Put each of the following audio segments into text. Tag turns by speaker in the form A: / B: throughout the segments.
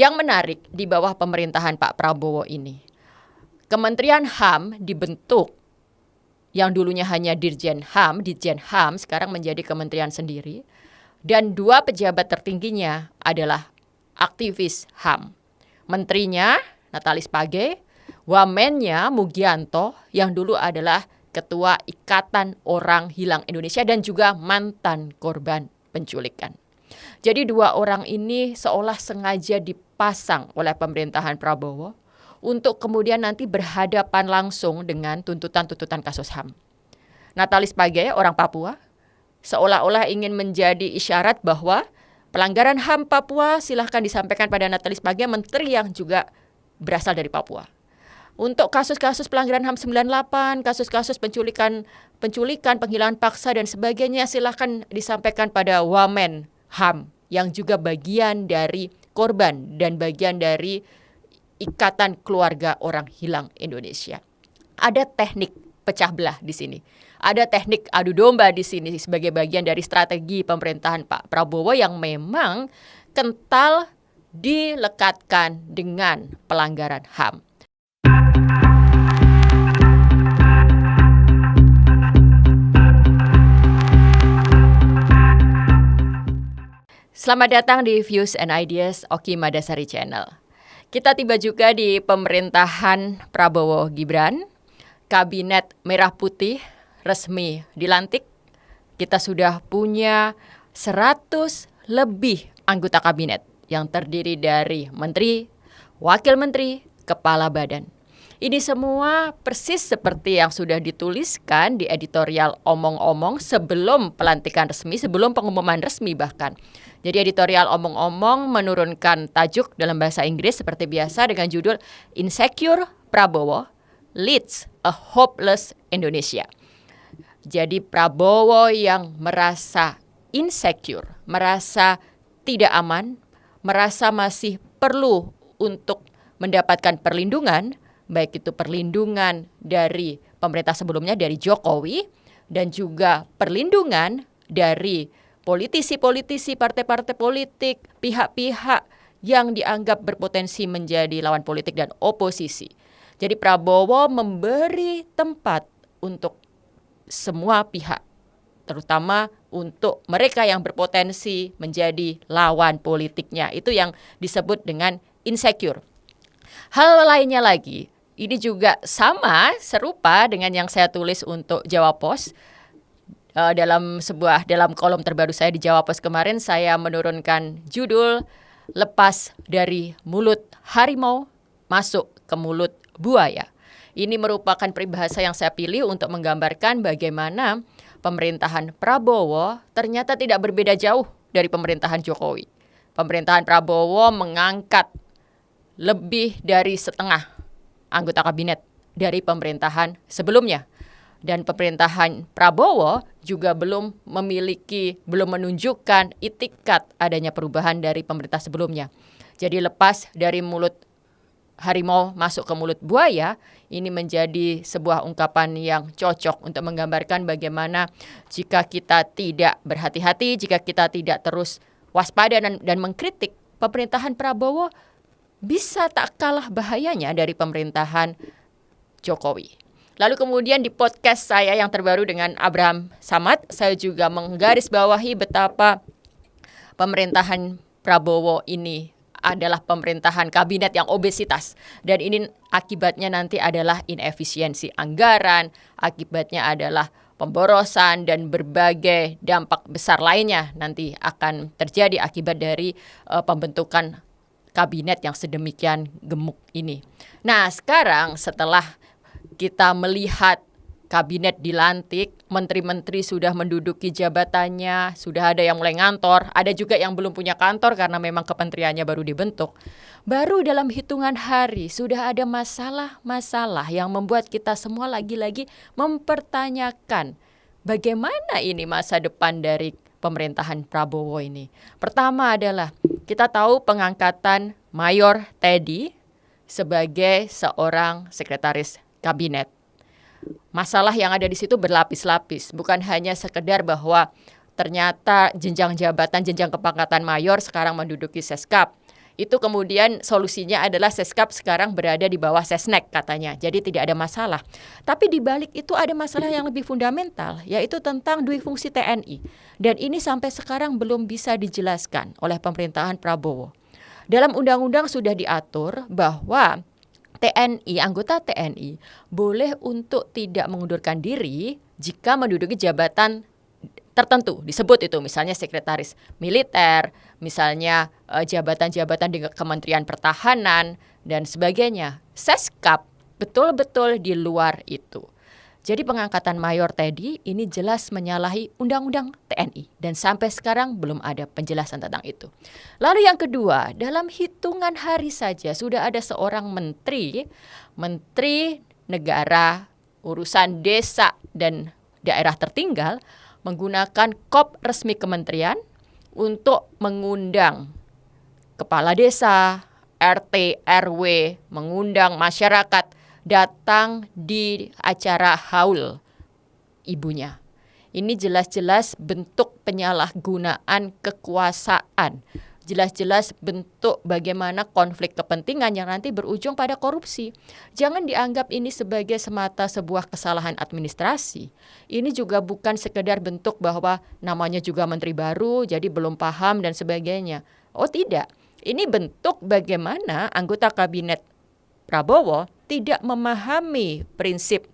A: Yang menarik di bawah pemerintahan Pak Prabowo ini, Kementerian HAM dibentuk, yang dulunya hanya Dirjen HAM sekarang menjadi kementerian sendiri, dan 2 pejabat tertingginya adalah aktivis HAM. Menterinya Natalis Page, Wamennya Mugianto yang dulu adalah Ketua Ikatan Orang Hilang Indonesia dan juga mantan korban penculikan. Jadi 2 orang ini seolah sengaja dipasang oleh pemerintahan Prabowo untuk kemudian nanti berhadapan langsung dengan tuntutan-tuntutan kasus HAM. Natalis Page, orang Papua, seolah-olah ingin menjadi isyarat bahwa pelanggaran HAM Papua silahkan disampaikan pada Natalis Page, menteri yang juga berasal dari Papua. Untuk kasus-kasus pelanggaran HAM 98, kasus-kasus penculikan, penghilangan paksa dan sebagainya silahkan disampaikan pada Wamen HAM yang juga bagian dari korban dan bagian dari Ikatan Keluarga Orang Hilang Indonesia. Ada teknik pecah belah di sini. Ada teknik adu domba di sini sebagai bagian dari strategi pemerintahan Pak Prabowo yang memang kental dilekatkan dengan pelanggaran HAM. Selamat datang di Views and Ideas Oki Madasari Channel. Kita tiba juga di pemerintahan Prabowo Gibran. Kabinet Merah Putih resmi dilantik. Kita sudah punya 100 lebih anggota kabinet yang terdiri dari menteri, wakil menteri, kepala badan. Ini semua persis seperti yang sudah dituliskan di editorial omong-omong sebelum pelantikan resmi, sebelum pengumuman resmi bahkan. Jadi editorial omong-omong menurunkan tajuk dalam bahasa Inggris seperti biasa dengan judul Insecure Prabowo Leads a Hopeless Indonesia. Jadi Prabowo yang merasa insecure, merasa tidak aman, merasa masih perlu untuk mendapatkan perlindungan, baik itu perlindungan dari pemerintah sebelumnya, dari Jokowi, dan juga perlindungan dari politisi-politisi, partai-partai politik, pihak-pihak yang dianggap berpotensi menjadi lawan politik dan oposisi. Jadi Prabowo memberi tempat untuk semua pihak, terutama untuk mereka yang berpotensi menjadi lawan politiknya. Itu yang disebut dengan insecure. Hal lainnya lagi, ini juga sama, serupa dengan yang saya tulis untuk Jawa Pos. Dalam kolom terbaru saya di Jawa Pos kemarin, saya menurunkan judul Lepas dari Mulut Harimau Masuk ke Mulut Buaya. Ini merupakan peribahasa yang saya pilih untuk menggambarkan bagaimana pemerintahan Prabowo ternyata tidak berbeda jauh dari pemerintahan Jokowi. Pemerintahan Prabowo mengangkat lebih dari setengah anggota kabinet dari pemerintahan sebelumnya. Dan pemerintahan Prabowo juga belum menunjukkan itikat adanya perubahan dari pemerintah sebelumnya. Jadi lepas dari mulut harimau masuk ke mulut buaya, ini menjadi sebuah ungkapan yang cocok untuk menggambarkan bagaimana jika kita tidak berhati-hati, jika kita tidak terus waspada dan mengkritik, pemerintahan Prabowo bisa tak kalah bahayanya dari pemerintahan Jokowi. Lalu kemudian di podcast saya yang terbaru dengan Abraham Samad, saya juga menggarisbawahi betapa pemerintahan Prabowo ini adalah pemerintahan kabinet yang obesitas. Dan ini akibatnya nanti adalah inefisiensi anggaran, akibatnya adalah pemborosan dan berbagai dampak besar lainnya nanti akan terjadi akibat dari pembentukan kabinet yang sedemikian gemuk ini. Nah, sekarang setelah kita melihat kabinet dilantik, menteri-menteri sudah menduduki jabatannya, sudah ada yang mulai ngantor, ada juga yang belum punya kantor karena memang kementeriannya baru dibentuk. Baru dalam hitungan hari sudah ada masalah-masalah yang membuat kita semua lagi-lagi mempertanyakan bagaimana ini masa depan dari pemerintahan Prabowo ini. Pertama adalah kita tahu pengangkatan Mayor Teddy sebagai seorang sekretaris kabinet. Masalah yang ada di situ berlapis-lapis, bukan hanya sekedar bahwa ternyata jenjang jabatan, jenjang kepangkatan mayor sekarang menduduki Seskap. Itu kemudian solusinya adalah Seskap sekarang berada di bawah Sesnek katanya. Jadi tidak ada masalah. Tapi di balik itu ada masalah yang lebih fundamental, yaitu tentang dui fungsi TNI. Dan ini sampai sekarang belum bisa dijelaskan oleh pemerintahan Prabowo. Dalam undang-undang sudah diatur bahwa TNI, anggota TNI boleh untuk tidak mengundurkan diri jika menduduki jabatan tertentu, disebut itu misalnya sekretaris militer, misalnya jabatan-jabatan di Kementerian Pertahanan dan sebagainya. Seskap betul-betul di luar itu. Jadi pengangkatan Mayor Teddy ini jelas menyalahi Undang-Undang TNI dan sampai sekarang belum ada penjelasan tentang itu. Lalu yang kedua, dalam hitungan hari saja sudah ada seorang menteri negara urusan desa dan daerah tertinggal menggunakan kop resmi kementerian untuk mengundang kepala desa, RT, RW, mengundang masyarakat datang di acara haul ibunya. Ini jelas-jelas bentuk penyalahgunaan kekuasaan. Jelas-jelas bentuk bagaimana konflik kepentingan yang nanti berujung pada korupsi. Jangan dianggap ini sebagai semata sebuah kesalahan administrasi. Ini juga bukan sekedar bentuk bahwa namanya juga menteri baru, jadi belum paham dan sebagainya. Oh tidak, ini bentuk bagaimana anggota kabinet Prabowo tidak memahami prinsip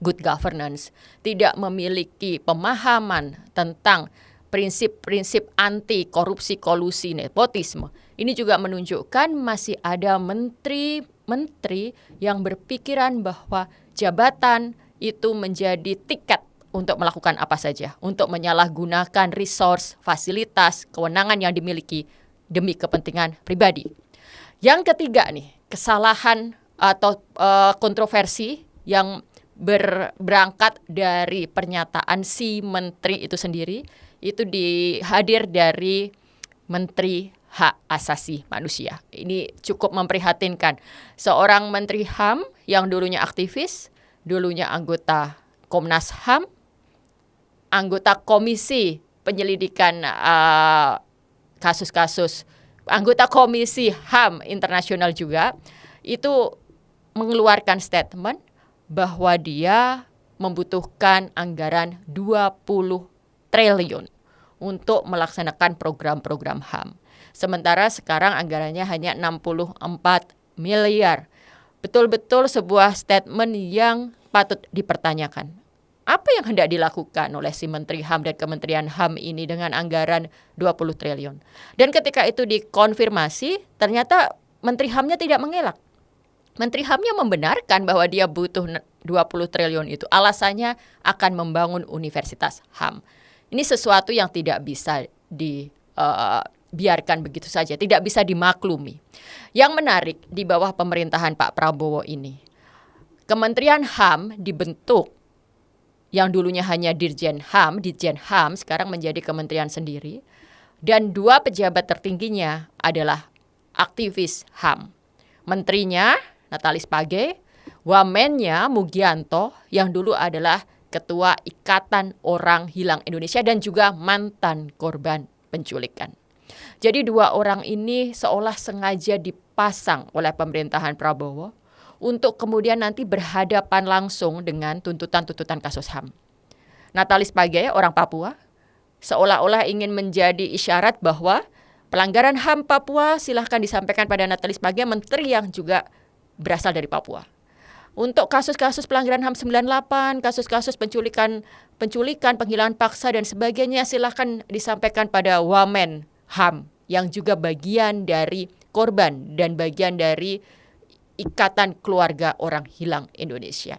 A: good governance, tidak memiliki pemahaman tentang prinsip-prinsip anti korupsi, kolusi, nepotisme. Ini juga menunjukkan masih ada menteri-menteri yang berpikiran bahwa jabatan itu menjadi tiket untuk melakukan apa saja, untuk menyalahgunakan resource, fasilitas, kewenangan yang dimiliki demi kepentingan pribadi. Yang ketiga nih, kesalahan atau kontroversi yang berangkat dari pernyataan si menteri itu sendiri, itu hadir dari Menteri Hak Asasi Manusia. Ini cukup memprihatinkan. Seorang Menteri HAM yang dulunya aktivis, dulunya anggota Komnas HAM, anggota Komisi Penyelidikan kasus-kasus, anggota Komisi HAM Internasional juga, itu mengeluarkan statement bahwa dia membutuhkan anggaran 20 triliun untuk melaksanakan program-program HAM. Sementara sekarang anggarannya hanya 64 miliar. Betul-betul sebuah statement yang patut dipertanyakan. Apa yang hendak dilakukan oleh si Menteri HAM dan Kementerian HAM ini dengan anggaran 20 triliun? Dan ketika itu dikonfirmasi, ternyata Menteri HAM-nya tidak mengelak. Menteri HAM-nya membenarkan bahwa dia butuh 20 triliun itu. Alasannya akan membangun universitas HAM. Ini sesuatu yang tidak bisa dibiarkan begitu saja, tidak bisa dimaklumi. Yang menarik di bawah pemerintahan Pak Prabowo ini, Kementerian HAM dibentuk yang dulunya hanya Ditjen HAM sekarang menjadi kementerian sendiri, dan 2 pejabat tertingginya adalah aktivis HAM. Menterinya Natalis Page, Wamennya Mugianto yang dulu adalah Ketua Ikatan Orang Hilang Indonesia dan juga mantan korban penculikan. Jadi 2 orang ini seolah sengaja dipasang oleh pemerintahan Prabowo untuk kemudian nanti berhadapan langsung dengan tuntutan-tuntutan kasus HAM. Natalis Page, orang Papua, seolah-olah ingin menjadi isyarat bahwa pelanggaran HAM Papua silahkan disampaikan pada Natalis Page, menteri yang juga berasal dari Papua. Untuk kasus-kasus pelanggaran HAM 98, kasus-kasus penculikan, penghilangan paksa dan sebagainya silahkan disampaikan pada Wamen HAM yang juga bagian dari korban dan bagian dari Ikatan Keluarga Orang Hilang Indonesia.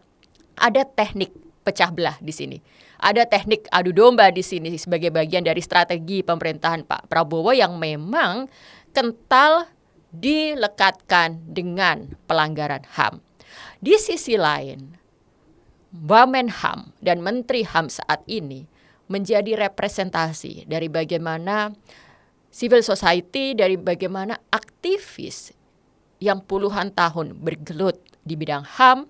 A: Ada teknik pecah belah di sini. Ada teknik adu domba di sini sebagai bagian dari strategi pemerintahan Pak Prabowo yang memang kental dilekatkan dengan pelanggaran HAM. Di sisi lain, Wamen HAM dan Menteri HAM saat ini menjadi representasi dari bagaimana civil society, dari bagaimana aktivis yang puluhan tahun bergelut di bidang HAM,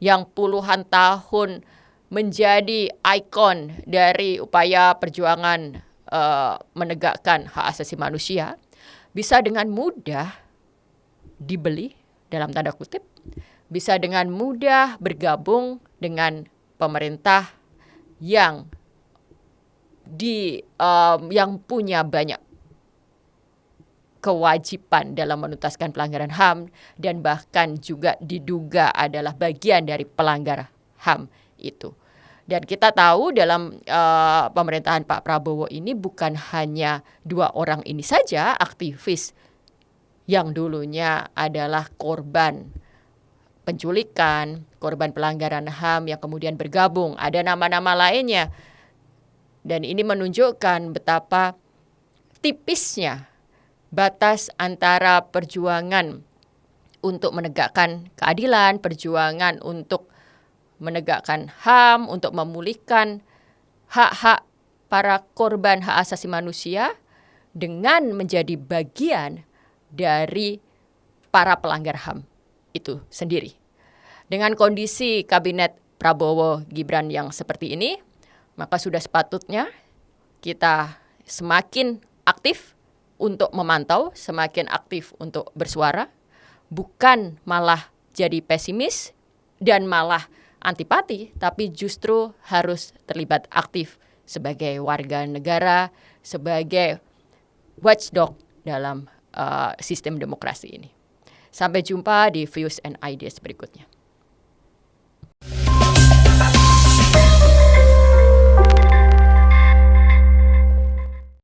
A: yang puluhan tahun menjadi ikon dari upaya perjuangan menegakkan hak asasi manusia, bisa dengan mudah dibeli dalam tanda kutip, bisa dengan mudah bergabung dengan pemerintah yang yang punya banyak kewajiban dalam menuntaskan pelanggaran HAM dan bahkan juga diduga adalah bagian dari pelanggar HAM itu. Dan kita tahu dalam pemerintahan Pak Prabowo ini bukan hanya 2 orang ini saja aktivis yang dulunya adalah korban penculikan, korban pelanggaran HAM yang kemudian bergabung. Ada nama-nama lainnya. Dan ini menunjukkan betapa tipisnya batas antara perjuangan untuk menegakkan keadilan, perjuangan untuk menegakkan HAM, untuk memulihkan hak-hak para korban hak asasi manusia dengan menjadi bagian dari para pelanggar HAM itu sendiri. Dengan kondisi kabinet Prabowo Gibran yang seperti ini, maka sudah sepatutnya kita semakin aktif untuk memantau, semakin aktif untuk bersuara, bukan malah jadi pesimis dan malah antipati, tapi justru harus terlibat aktif sebagai warga negara, sebagai watchdog dalam sistem demokrasi ini. Sampai jumpa di Views and Ideas berikutnya.